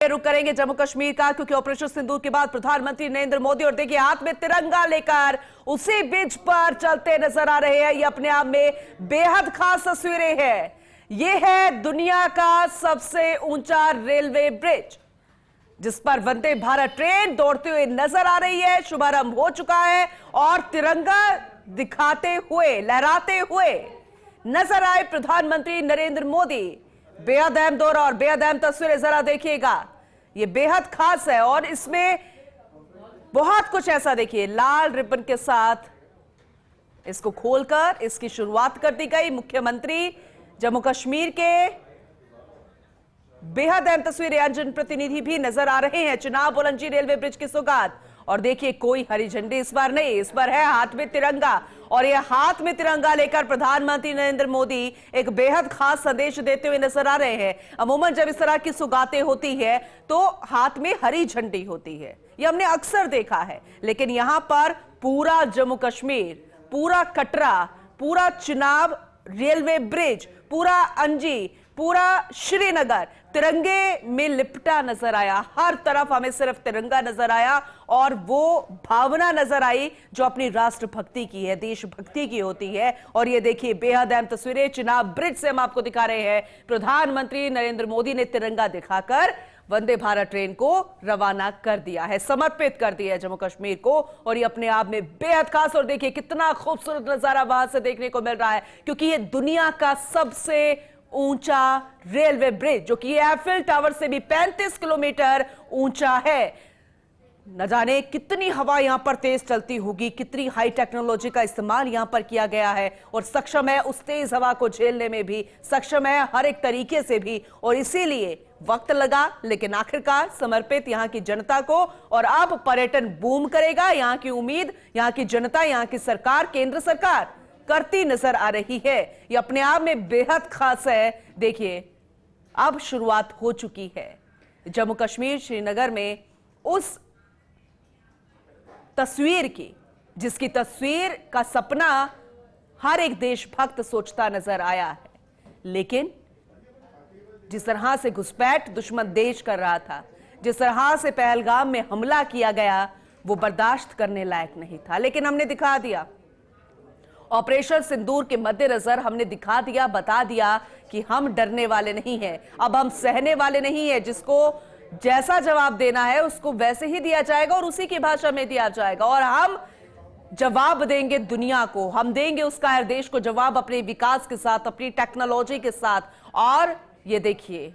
आइए रुक करेंगे जम्मू कश्मीर का, क्योंकि ऑपरेशन सिंदूर के बाद प्रधानमंत्री नरेंद्र मोदी और देखिए हाथ में तिरंगा लेकर उसी ब्रिज पर चलते नजर आ रहे हैं। ये अपने आप में बेहद खास तस्वीरें हैं। ये है दुनिया का सबसे ऊंचा रेलवे ब्रिज जिस पर वंदे भारत ट्रेन दौड़ते हुए नजर आ रही है। शुभारंभ हो चुका है और तिरंगा दिखाते हुए, लहराते हुए नजर आए प्रधानमंत्री नरेंद्र मोदी। बेहद अहम दौर और बेहद अहम तस्वीरें जरा देखिएगा, ये बेहद खास है और इसमें बहुत कुछ ऐसा देखिए, लाल रिबन के साथ इसको खोलकर इसकी शुरुआत कर दी गई। मुख्यमंत्री जम्मू कश्मीर के बेहद अहम तस्वीरें, जनप्रतिनिधि भी नजर आ रहे हैं। चुनाव बुलंदशहर रेलवे ब्रिज की सौगात और देखिए कोई हरी झंडी इस बार नहीं, इस बार है हाथ में तिरंगा और यह हाथ में तिरंगा लेकर प्रधानमंत्री नरेंद्र मोदी एक बेहद खास संदेश देते हुए नजर आ रहे हैं। अमूमन जब इस तरह की सौगातें होती है तो हाथ में हरी झंडी होती है, यह हमने अक्सर देखा है, लेकिन यहां पर पूरा जम्मू कश्मीर, पूरा कटरा, पूरा चुनाव रेलवे ब्रिज, पूरा अंजी, पूरा श्रीनगर तिरंगे में लिपटा नजर आया। हर तरफ हमें सिर्फ तिरंगा नजर आया और वो भावना नजर आई जो अपनी राष्ट्रभक्ति की है, देशभक्ति की होती है। और ये देखिए बेहद अहम तस्वीरें चुनाव ब्रिज से हम आपको दिखा रहे हैं। प्रधानमंत्री नरेंद्र मोदी ने तिरंगा दिखाकर वंदे भारत ट्रेन को रवाना कर दिया है, समर्पित कर दिया है जम्मू कश्मीर को। और ये अपने आप में बेहद खास, और देखिए कितना खूबसूरत नजारा वहां से देखने को मिल रहा है, क्योंकि ये दुनिया का सबसे ऊंचा रेलवे ब्रिज जो कि एफिल टावर से भी 35 किलोमीटर ऊंचा है। न जाने कितनी हवा यहां पर तेज चलती होगी, कितनी हाई टेक्नोलॉजी का इस्तेमाल यहां पर किया गया है और सक्षम है उस तेज हवा को झेलने में भी, सक्षम है हर एक तरीके से भी। और इसीलिए वक्त लगा, लेकिन आखिरकार समर्पित यहां की जनता को। और अब पर्यटन बूम करेगा, यहां की उम्मीद यहां की जनता, यहां की सरकार, केंद्र सरकार करती नजर आ रही है। यह अपने आप में बेहद खास है। देखिए अब शुरुआत हो चुकी है जम्मू कश्मीर श्रीनगर में उस तस्वीर की जिसकी तस्वीर का सपना हर एक देशभक्त सोचता नजर आया है। लेकिन जिस तरह से घुसपैठ दुश्मन देश कर रहा था, जिस तरह से पहलगाम में हमला किया गया, वो बर्दाश्त करने लायक नहीं था। लेकिन हमने दिखा दिया, ऑपरेशन सिंदूर के मद्देनजर हमने दिखा दिया, बता दिया कि हम डरने वाले नहीं हैं, अब हम सहने वाले नहीं हैं। जिसको जैसा जवाब देना है उसको वैसे ही दिया जाएगा और उसी की भाषा में दिया जाएगा। और हम जवाब देंगे दुनिया को, हम देंगे उसका हर देश को जवाब अपने विकास के साथ, अपनी टेक्नोलॉजी के साथ। और ये देखिए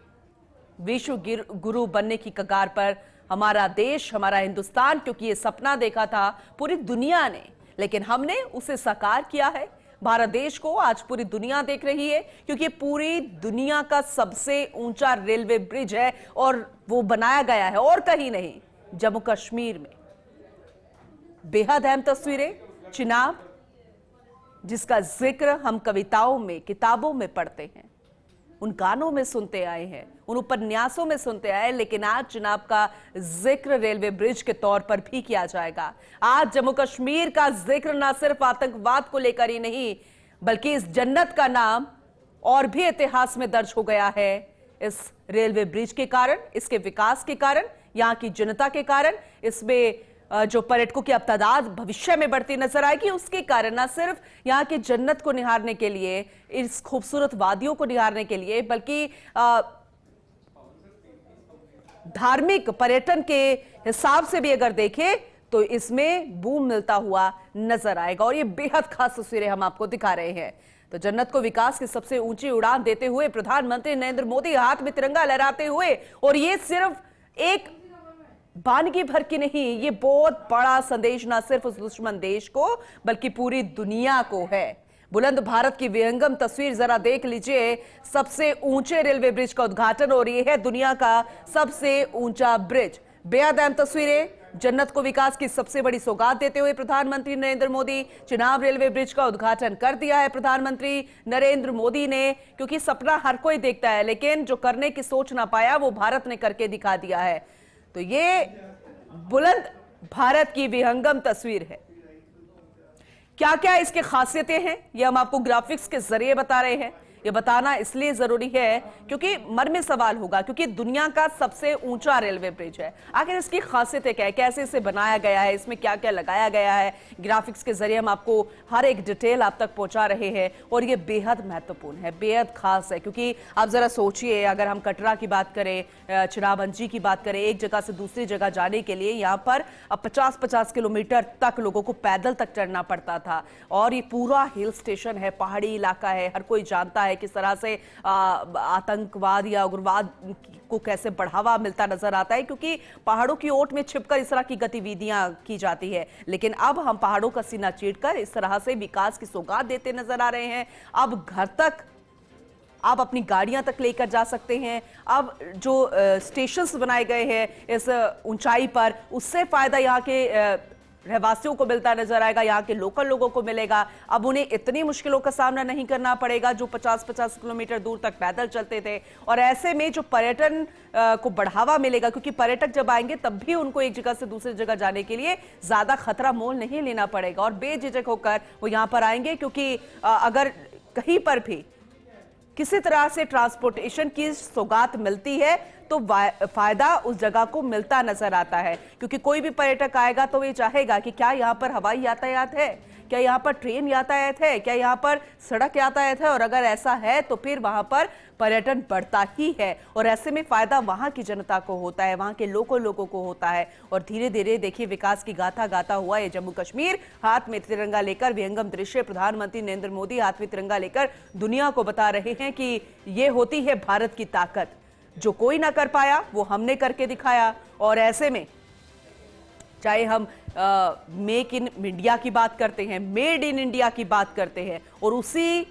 विश्व गुरु बनने की कगार पर हमारा देश, हमारा हिंदुस्तान, क्योंकि ये सपना देखा था पूरी दुनिया ने, लेकिन हमने उसे साकार किया है। भारत देश को आज पूरी दुनिया देख रही है, क्योंकि पूरी दुनिया का सबसे ऊंचा रेलवे ब्रिज है और वो बनाया गया है और कहीं नहीं, जम्मू कश्मीर में। बेहद अहम तस्वीरें, चुनाव जिसका जिक्र हम कविताओं में, किताबों में पढ़ते हैं, उन गानों में सुनते आए हैं, उन उपन्यासों में सुनते आए, लेकिन आज चुनाव का जिक्र रेलवे ब्रिज के तौर पर भी किया जाएगा। आज जम्मू कश्मीर का जिक्र ना सिर्फ आतंकवाद को लेकर ही नहीं, बल्कि इस जन्नत का नाम और भी इतिहास में दर्ज हो गया है इस रेलवे ब्रिज के कारण, इसके विकास के कारण, यहां की जनता के कारण। इसमें जो पर्यटकों की अब तादाद भविष्य में बढ़ती नजर आएगी, उसके कारण न सिर्फ यहाँ की जन्नत को निहारने के लिए, इस खूबसूरत वादियों को निहारने के लिए, बल्कि धार्मिक पर्यटन के हिसाब से भी अगर देखें तो इसमें बूम मिलता हुआ नजर आएगा। और ये बेहद खास तस्वीरें हम आपको दिखा रहे हैं। तो जन्नत को विकास की सबसे ऊंची उड़ान देते हुए प्रधानमंत्री नरेंद्र मोदी हाथ में तिरंगा लहराते हुए, और ये सिर्फ एक वानगी भर की नहीं, ये बहुत बड़ा संदेश ना सिर्फ उस दुश्मन देश को बल्कि पूरी दुनिया को है। बुलंद भारत की विहंगम तस्वीर जरा देख लीजिए, सबसे ऊंचे रेलवे ब्रिज का उद्घाटन, और ये है दुनिया का सबसे ऊंचा ब्रिज। बेहद अहम तस्वीरें, जन्नत को विकास की सबसे बड़ी सौगात देते हुए प्रधानमंत्री नरेंद्र मोदी, चुनाव रेलवे ब्रिज का उद्घाटन कर दिया है प्रधानमंत्री नरेंद्र मोदी ने। क्योंकि सपना हर कोई देखता है, लेकिन जो करने की सोच ना पाया वो भारत ने करके दिखा दिया है। तो ये बुलंद भारत की विहंगम तस्वीर है। क्या क्या इसकी खासियतें हैं ये हम आपको ग्राफिक्स के जरिए बता रहे हैं। ये बताना इसलिए जरूरी है क्योंकि मन में सवाल होगा, क्योंकि दुनिया का सबसे ऊंचा रेलवे ब्रिज है। आखिर इसकी खासियत क्या है, कैसे इसे बनाया गया है, इसमें क्या क्या लगाया गया है। ग्राफिक्स के जरिए हम आपको हर एक डिटेल आप तक पहुंचा रहे हैं और ये बेहद महत्वपूर्ण है, बेहद खास है। क्योंकि आप जरा सोचिए, अगर हम कटरा की बात करें, चिराबंजी की बात करें, एक जगह से दूसरी जगह जाने के लिए यहाँ पर 50-50 किलोमीटर तक लोगों को पैदल तक चढ़ना पड़ता था। और ये पूरा हिल स्टेशन है, पहाड़ी इलाका है, हर कोई जानता है किस तरह से आतंकवाद या उग्रवाद को कैसे बढ़ावा मिलता नजर आता है, क्योंकि पहाड़ों की ओट में छिपकर इस तरह की गतिविधियां की जाती है। लेकिन अब हम पहाड़ों का सीना चीरकर इस तरह से विकास की सौगात देते नजर आ रहे हैं। अब घर तक आप अपनी गाड़ियां तक लेकर जा सकते हैं। अब जो स्टेशंस बनाए गए हैं इस ऊंचाई पर, उससे फायदा यहाँ के रहवासियों को मिलता नजर आएगा, यहाँ के लोकल लोगों को मिलेगा। अब उन्हें इतनी मुश्किलों का सामना नहीं करना पड़ेगा जो 50-50 किलोमीटर दूर तक पैदल चलते थे। और ऐसे में जो पर्यटन को बढ़ावा मिलेगा, क्योंकि पर्यटक जब आएंगे तब भी उनको एक जगह से दूसरी जगह जाने के लिए ज्यादा खतरा मोल नहीं लेना पड़ेगा और बेझिझक होकर वो यहाँ पर आएंगे। क्योंकि अगर कहीं पर भी किसी तरह से ट्रांसपोर्टेशन की सौगात मिलती है तो फायदा उस जगह को मिलता नजर आता है। क्योंकि कोई भी पर्यटक आएगा तो ये चाहेगा कि क्या यहाँ पर हवाई यातायात है, क्या यहाँ पर ट्रेन यातायात है, क्या यहाँ पर सड़क यातायात है। और अगर ऐसा है तो फिर वहां पर पर्यटन बढ़ता ही है और ऐसे में फायदा वहां की जनता को होता है, वहां के लोगों को होता है। और धीरे धीरे देखिए विकास की गाथा गाता हुआ ये जम्मू कश्मीर हाथ में तिरंगा लेकर, विहंगम दृश्य प्रधानमंत्री नरेंद्र मोदी हाथ में तिरंगा लेकर दुनिया को बता रहे हैं कि ये होती है भारत की ताकत, जो कोई ना कर पाया वो हमने करके दिखाया। और ऐसे में चाहे हम मेक इन इंडिया की बात करते हैं, मेड इन इंडिया की बात करते हैं, और उसी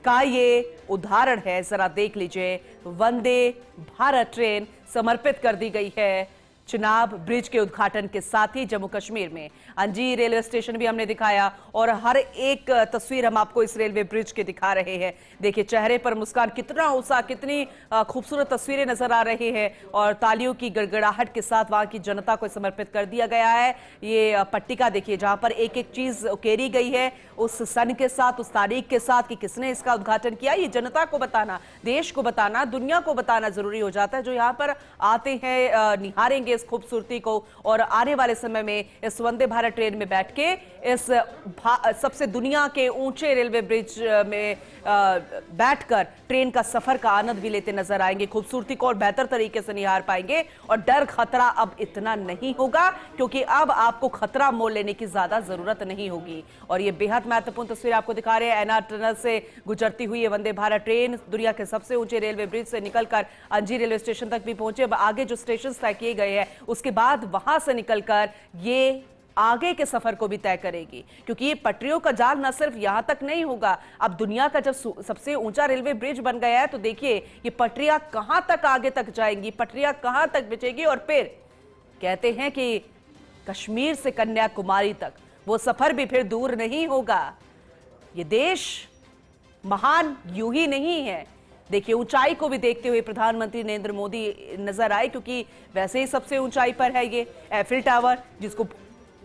का ये उदाहरण है। जरा देख लीजिए, वंदे भारत ट्रेन समर्पित कर दी गई है चिनाब ब्रिज के उद्घाटन के साथ ही जम्मू कश्मीर में। अंजी रेलवे स्टेशन भी हमने दिखाया और हर एक तस्वीर हम आपको इस रेलवे ब्रिज के दिखा रहे हैं। देखिए चेहरे पर मुस्कान, कितना उत्साह, कितनी खूबसूरत तस्वीरें नजर आ रही है और तालियों की गड़गड़ाहट के साथ वहां की जनता को समर्पित कर दिया गया है। ये पट्टिका देखिए जहां पर एक एक चीज उकेरी गई है उस सन के साथ, उस तारीख के साथ कि किसने इसका उद्घाटन किया। ये जनता को बताना, देश को बताना, दुनिया को बताना जरूरी हो जाता है, जो यहाँ पर आते हैं निहारेंगे इस खूबसूरती को और आने वाले समय में इस वंदे भारत ट्रेन में बैठ के इस सबसे दुनिया के ऊंचे रेलवे ब्रिज में बैठकर ट्रेन का सफर का आनंद भी लेते नजर आएंगे, खूबसूरती को और बेहतर तरीके से निहार पाएंगे। और डर खतरा अब इतना नहीं होगा, क्योंकि अब आपको खतरा मोल लेने की ज्यादा जरूरत नहीं होगी। और ये बेहद महत्वपूर्ण तस्वीर आपको दिखा रहे हैं। एनआर टनल से गुजरती हुई ये वंदे भारत ट्रेन दुनिया के सबसे ऊंचे रेलवे ब्रिज से निकलकर अंजी रेलवे स्टेशन तक भी पहुंचे। अब आगे जो स्टेशन तय किए गए हैं उसके बाद वहां से निकलकर ये आगे के सफर को भी तय करेगी, क्योंकि ये पटरियों का जाल न सिर्फ यहां तक नहीं होगा। अब दुनिया का जब सबसे ऊंचा रेलवे ब्रिज बन गया है तो देखिए ये पटरियां कहां तक आगे तक जाएंगी, पटरियां कहां तक बिछेगी। और फिर कहते हैं कि कश्मीर से कन्याकुमारी तक वो सफर भी फिर दूर नहीं होगा। ये देश महान यूं ही नहीं है। देखिए ऊंचाई को भी देखते हुए प्रधानमंत्री नरेंद्र मोदी नजर आए, क्योंकि वैसे ही सबसे ऊंचाई पर है ये एफिल टावर, जिसको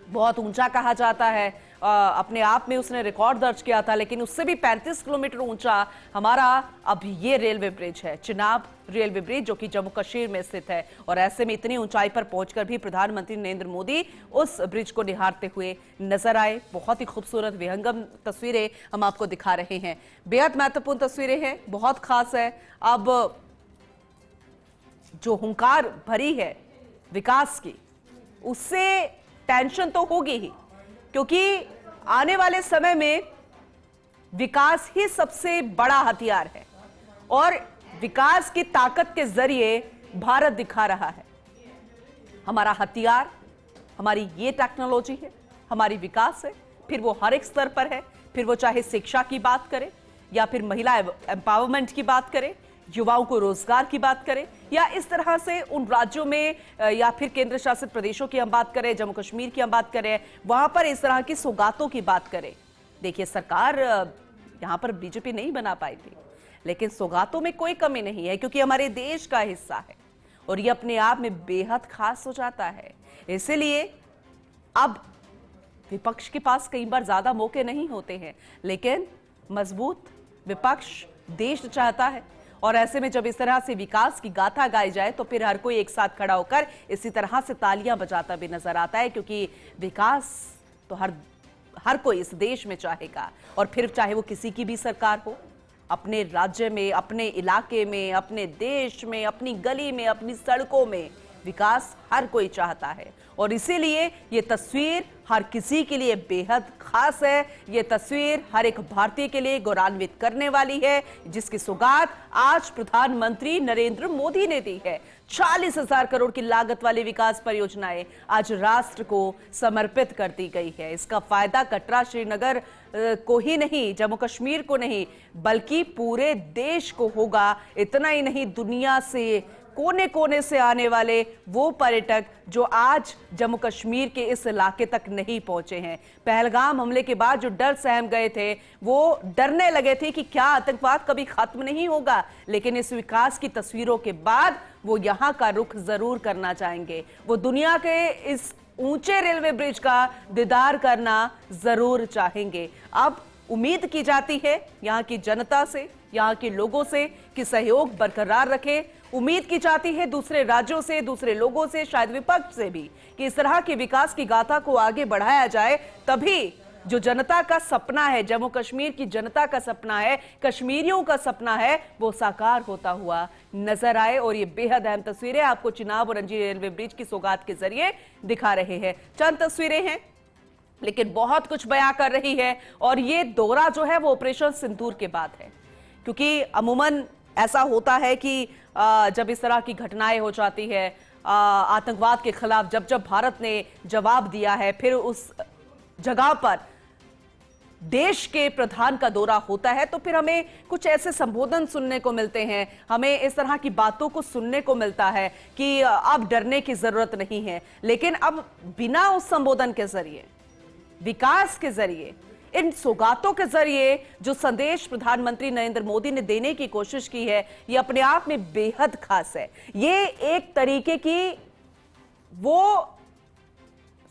बहुत ऊंचा कहा जाता है। अपने आप में उसने रिकॉर्ड दर्ज किया था, लेकिन उससे भी 35 किलोमीटर ऊंचा हमारा अब ये रेलवे ब्रिज है, चिनाब रेलवे ब्रिज, जो कि जम्मू कश्मीर में स्थित है। और ऐसे में इतनी ऊंचाई पर पहुंचकर भी प्रधानमंत्री नरेंद्र मोदी उस ब्रिज को निहारते हुए नजर आए। बहुत ही खूबसूरत विहंगम तस्वीरें हम आपको दिखा रहे हैं, बेहद महत्वपूर्ण तस्वीरें हैं, बहुत खास है। अब जो हुंकार भरी है विकास की, उससे टेंशन तो होगी ही, क्योंकि आने वाले समय में विकास ही सबसे बड़ा हथियार है और विकास की ताकत के जरिए भारत दिखा रहा है। हमारा हथियार हमारी ये टेक्नोलॉजी है, हमारी विकास है, फिर वो हर एक स्तर पर है, फिर वो चाहे शिक्षा की बात करें या फिर महिला एम्पावरमेंट की बात करें, युवाओं को रोजगार की बात करें, या इस तरह से उन राज्यों में या फिर केंद्र शासित प्रदेशों की हम बात करें, जम्मू कश्मीर की हम बात करें, वहां पर इस तरह की सौगातों की बात करें। देखिए सरकार यहां पर बीजेपी नहीं बना पाई थी, लेकिन सौगातों में कोई कमी नहीं है, क्योंकि हमारे देश का हिस्सा है और ये अपने आप में बेहद खास हो जाता है। इसलिए अब विपक्ष के पास कई बार ज्यादा मौके नहीं होते हैं, लेकिन मजबूत विपक्ष देश चाहता है। और ऐसे में जब इस तरह से विकास की गाथा गाई जाए तो फिर हर कोई एक साथ खड़ा होकर इसी तरह से तालियां बजाता भी नजर आता है, क्योंकि विकास तो हर कोई इस देश में चाहेगा। और फिर चाहे वो किसी की भी सरकार हो, अपने राज्य में, अपने इलाके में, अपने देश में, अपनी गली में, अपनी सड़कों में विकास हर कोई चाहता है। और इसीलिए ये तस्वीर हर किसी के लिए बेहद खास है। ये तस्वीर हर एक भारतीय के लिए गौरवान्वित करने वाली है, जिसकी सौगात आज प्रधानमंत्री नरेंद्र मोदी ने दी है। 40,000 करोड़ की लागत वाली विकास परियोजनाएं आज राष्ट्र को समर्पित कर दी गई है। इसका फायदा कटरा श्रीनगर को ही नहीं, जम्मू कश्मीर को नहीं, बल्कि पूरे देश को होगा। इतना ही नहीं, दुनिया से कोने कोने से आने वाले वो पर्यटक जो आज जम्मू कश्मीर के इस इलाके तक नहीं पहुंचे हैं। पहलगाम हमले के बाद जो डर सहम गए थे, वो डरने लगे थे कि क्या आतंकवाद कभी खत्म नहीं होगा, लेकिन इस विकास की तस्वीरों के बाद वो यहां का रुख जरूर करना चाहेंगे। वो दुनिया के इस ऊंचे रेलवे ब्रिज का दीदार करना जरूर चाहेंगे। अब उम्मीद की जाती है यहाँ की जनता से, यहाँ के लोगों से कि सहयोग बरकरार रखे। उम्मीद की जाती है दूसरे राज्यों से, दूसरे लोगों से, शायद विपक्ष से भी, कि इस तरह के विकास की गाथा को आगे बढ़ाया जाए। तभी जो जनता का सपना है, जम्मू कश्मीर की जनता का सपना है, कश्मीरियों का सपना है, वो साकार होता हुआ नजर आए। और ये बेहद अहम तस्वीरें आपको चिनाब और रंजी रेलवे ब्रिज की सौगात के जरिए दिखा रहे हैं। चंद तस्वीरें हैं लेकिन बहुत कुछ बयां कर रही है। और ये दौरा जो है वो ऑपरेशन सिंदूर के बाद है, क्योंकि अमूमन ऐसा होता है कि जब इस तरह की घटनाएं हो जाती है, आतंकवाद के खिलाफ जब जब भारत ने जवाब दिया है, फिर उस जगह पर देश के प्रधान का दौरा होता है, तो फिर हमें कुछ ऐसे संबोधन सुनने को मिलते हैं, हमें इस तरह की बातों को सुनने को मिलता है कि अब डरने की जरूरत नहीं है। लेकिन अब बिना उस संबोधन के जरिए, विकास के जरिए, इन सौगातों के जरिए जो संदेश प्रधानमंत्री नरेंद्र मोदी ने देने की कोशिश की है, ये अपने आप में बेहद खास है। ये एक तरीके की वो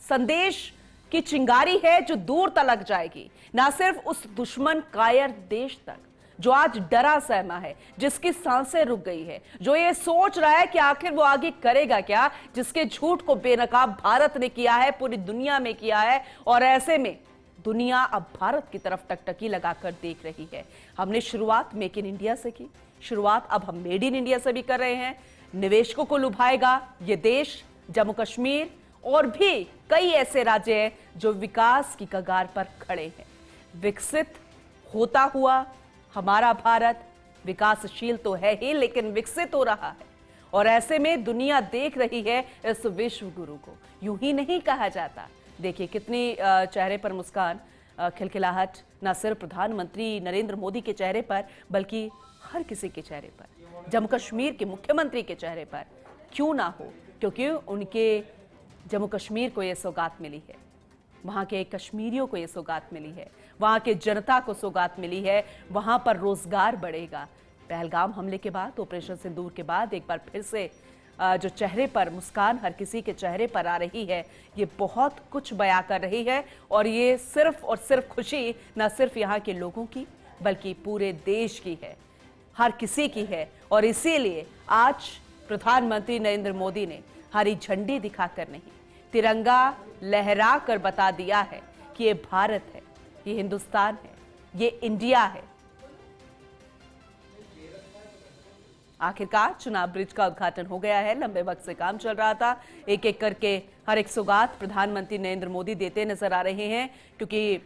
संदेश की चिंगारी है जो दूर तलक जाएगी, ना सिर्फ उस दुश्मन कायर देश तक जो आज डरा सहमा है, जिसकी सांसें रुक गई है, जो ये सोच रहा है कि आखिर वो आगे करेगा क्या, जिसके झूठ को बेनकाब भारत ने किया है, पूरी दुनिया में किया है। और ऐसे में दुनिया अब भारत की तरफ टकटकी लगाकर देख रही है। हमने शुरुआत मेक इन इंडिया से की, शुरुआत अब हम मेड इन इंडिया से भी कर रहे हैं। निवेशकों को लुभाएगा ये देश। जम्मू कश्मीर और भी कई ऐसे राज्य हैं जो विकास की कगार पर खड़े हैं। विकसित होता हुआ हमारा भारत विकासशील तो है ही, लेकिन विकसित हो रहा है। और ऐसे में दुनिया देख रही है इस विश्व गुरु को। यूं ही नहीं कहा जाता। देखिए कितनी चेहरे पर मुस्कान, खिलखिलाहट, न सिर्फ प्रधानमंत्री नरेंद्र मोदी के चेहरे पर, बल्कि हर किसी के चेहरे पर, जम्मू कश्मीर के मुख्यमंत्री के चेहरे पर क्यों ना हो, क्योंकि उनके जम्मू कश्मीर को यह सौगात मिली है, वहां के कश्मीरियों को यह सौगात मिली है, वहां के जनता को सौगात मिली है, वहां पर रोजगार बढ़ेगा। पहलगाम हमले के बाद, ऑपरेशन सिंदूर के बाद एक बार फिर से जो चेहरे पर मुस्कान हर किसी के चेहरे पर आ रही है, ये बहुत कुछ बयां कर रही है। और ये सिर्फ और सिर्फ खुशी न सिर्फ यहाँ के लोगों की, बल्कि पूरे देश की है, हर किसी की है। और इसीलिए आज प्रधानमंत्री नरेंद्र मोदी ने हरी झंडी दिखाकर नहीं, तिरंगा लहरा कर बता दिया है कि ये भारत है, ये हिंदुस्तान है, ये इंडिया है। आखिरकार चुनाव ब्रिज का उद्घाटन हो गया है। लंबे वक्त से काम चल रहा था। एक एक करके हर एक सौगात प्रधानमंत्री नरेंद्र मोदी देते नजर आ रहे हैं, क्योंकि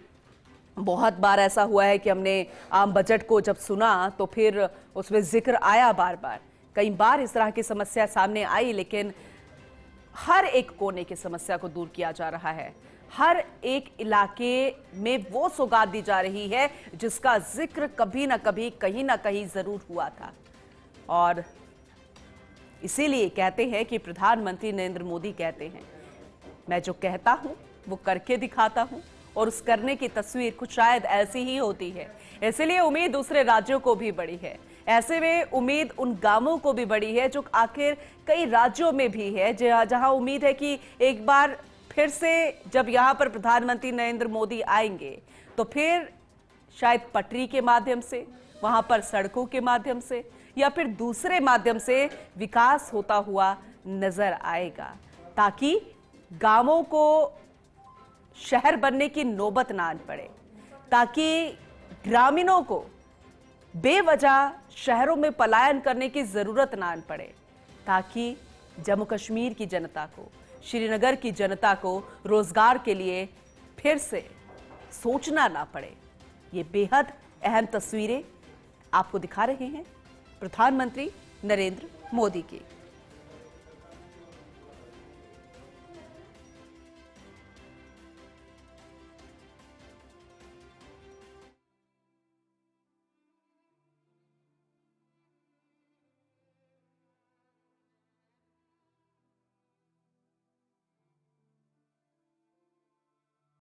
बहुत बार ऐसा हुआ है कि हमने आम बजट को जब सुना तो फिर उसमें जिक्र आया बार बार, कई बार इस तरह की समस्या सामने आई, लेकिन हर एक कोने की समस्या को दूर किया जा रहा है। हर एक इलाके में वो सौगात दी जा रही है जिसका जिक्र कभी ना कभी, कहीं ना कहीं जरूर हुआ था। और इसीलिए कहते हैं कि प्रधानमंत्री नरेंद्र मोदी कहते हैं, मैं जो कहता हूं वो करके दिखाता हूं, और उस करने की तस्वीर कुछ शायद ऐसी ही होती है। इसलिए उम्मीद दूसरे राज्यों को भी बड़ी है। ऐसे में उम्मीद उन गांवों को भी बड़ी है जो आखिर कई राज्यों में भी है, जहां उम्मीद है कि एक बार फिर से जब यहां पर प्रधानमंत्री नरेंद्र मोदी आएंगे तो फिर शायद पटरी के माध्यम से, वहां पर सड़कों के माध्यम से या फिर दूसरे माध्यम से विकास होता हुआ नजर आएगा, ताकि गांवों को शहर बनने की नौबत ना आन पड़े, ताकि ग्रामीणों को बेवजह शहरों में पलायन करने की जरूरत ना आन पड़े, ताकि जम्मू कश्मीर की जनता को, श्रीनगर की जनता को रोजगार के लिए फिर से सोचना ना पड़े। ये बेहद अहम तस्वीरें आपको दिखा रहे हैं प्रधानमंत्री नरेंद्र मोदी की।